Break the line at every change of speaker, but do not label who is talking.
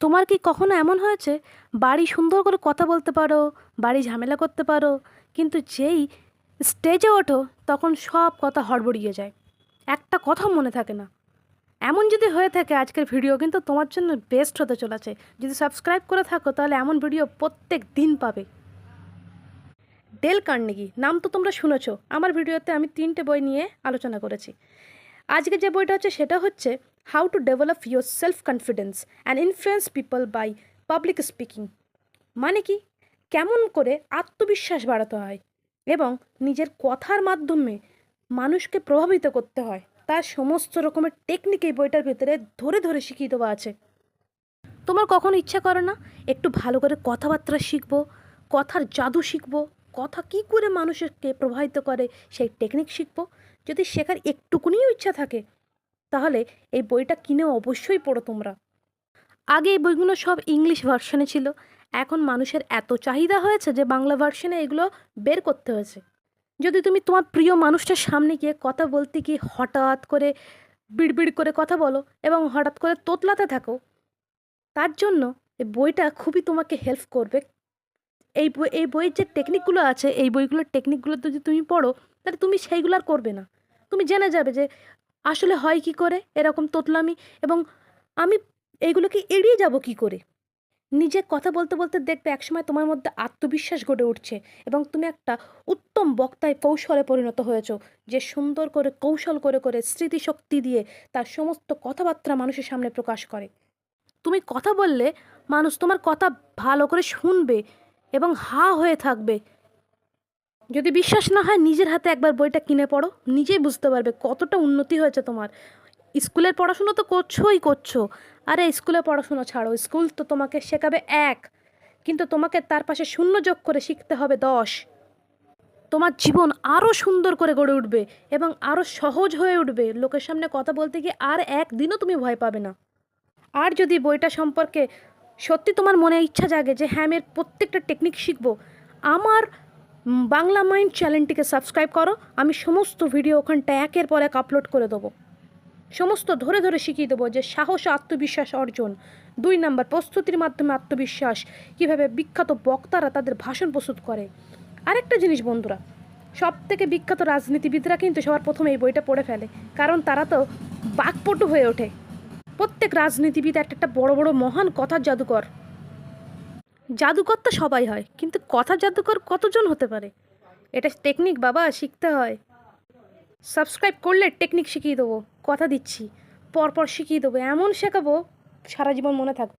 তোমার কি কখনো এমন হয়েছে বাড়ি সুন্দর করে কথা বলতে পারো, বাড়ি ঝামেলা করতে পারো, কিন্তু যেই স্টেজে ওঠো তখন সব কথা হড়বড়িয়ে যায়, একটা কথা মনে থাকে না? এমন যদি হয়ে থাকে আজকের ভিডিও কিন্তু তোমার জন্য বেস্ট হতে চলেছে। যদি সাবস্ক্রাইব করে থাকো তাহলে এমন ভিডিও প্রত্যেক দিন পাবে। ডেল কার্নেগি নাম তো তোমরা শুনেছো, আমার ভিডিওতে আমি 3টে বই নিয়ে আলোচনা করেছি। আজকে যে বইটা হচ্ছে সেটা হচ্ছে how to develop your self confidence and influence people by public speaking. মানে কি, কেমন করে আত্মবিশ্বাস বাড়াতে হয় এবং নিজের কথার মাধ্যমে মানুষকে প্রভাবিত করতে হয়, তার সমস্ত রকমের টেকনিক এই বইটার ভেতরে ধরে ধরে শিখিয়ে দেওয়া আছে। তোমার কখনো ইচ্ছা করে না একটু ভালো করে কথাবার্তা শিখবো, কথার জাদু শিখবো, কথা কি করে মানুষকে প্রভাবিত করে সেই টেকনিক শিখবো? যদি শেখার একটুকুনিও ইচ্ছা থাকে তাহলে এই বইটা কিনে অবশ্যই পড়ো তোমরা। আগে এই বইগুলো সব ইংলিশ ভার্সনে ছিল, এখন মানুষের এত চাহিদা হয়েছে যে বাংলা ভার্সনে এগুলো বের করতে হয়েছে। যদি তুমি তোমার প্রিয় মানুষটার সামনে গিয়ে কথা বলতে গিয়ে হঠাৎ করে বিড়বিড় করে কথা বলো এবং হঠাৎ করে তোতলাতে থাকো, তার জন্য এই বইটা খুবই তোমাকে হেল্প করবে। এই বইয়ের যে টেকনিকগুলো আছে, এই বইগুলোর টেকনিকগুলো যদি তুমি পড়ো তাহলে তুমি সেইগুলো আর করবে না। তুমি জেনে যাবে যে আসলে হয় কি করে এরকম তোতলামি, এবং আমি এইগুলোকে এড়িয়ে যাব কি করে। নিজে কথা বলতে বলতে দেখবে একসময় তোমার মধ্যে আত্মবিশ্বাস গড়ে উঠছে এবং তুমি একটা উত্তম বক্তায় কৌশলে পরিণত হয়েছো, যে সুন্দর করে কৌশল করে করে স্মৃতিশক্তি দিয়ে তার সমস্ত কথাবার্তা মানুষের সামনে প্রকাশ করে। তুমি কথা বললে মানুষ তোমার কথা ভালো করে শুনবে এবং হা হয়ে থাকবে। যদি বিশ্বাস না হয় নিজের হাতে একবার বইটা কিনে পড়ো, নিজেই বুঝতে পারবে কতটা উন্নতি হয়েছে তোমার। স্কুলের পড়াশুনো তো করছোই করছো, আরে স্কুলে পড়াশুনো ছাড়ো, স্কুল তো তোমাকে শেখাবে এক, কিন্তু তোমাকে তার পাশে শূন্য যোগ করে শিখতে হবে 10। তোমার জীবন আরও সুন্দর করে গড়ে উঠবে এবং আরও সহজ হয়ে উঠবে, লোকের সামনে কথা বলতে গিয়ে আর একদিনও তুমি ভয় পাবে না। আর যদি বইটা সম্পর্কে সত্যি তোমার মনে ইচ্ছা জাগে যে হ্যাঁ আমি এর প্রত্যেকটা টেকনিক শিখবো, আমার বাংলা মাইন্ড চ্যানেলটিকে সাবস্ক্রাইব করো। আমি সমস্ত ভিডিও ওখানটায় একের পর এক আপলোড করে দেবো, সমস্ত ধরে ধরে শিখিয়ে দেবো যে সাহস ও আত্মবিশ্বাস অর্জন, 2 নাম্বার প্রস্তুতির মাধ্যমে আত্মবিশ্বাস, কীভাবে বিখ্যাত বক্তারা তাদের ভাষণ প্রস্তুত করে। আরেকটা জিনিস বন্ধুরা, সব থেকে বিখ্যাত রাজনীতিবিদরা কিন্তু সবার প্রথমে এই বইটা পড়ে ফেলে, কারণ তারা তো বাকপটু হয়ে ওঠে। প্রত্যেক রাজনীতিবিদ একটা একটা বড় বড় মহান কথার জাদুকর। জাদুকর তো সবাই হয়, কিন্তু কথার জাদুকর কতজন হতে পারে? এটা টেকনিক বাবা, শিখতে হয়। সাবস্ক্রাইব করলে টেকনিক শিখিয়ে দেবো, কথা দিচ্ছি, পরপর শিখিয়ে দেবো, এমন শেখাবো সারা জীবন মনে থাকবে।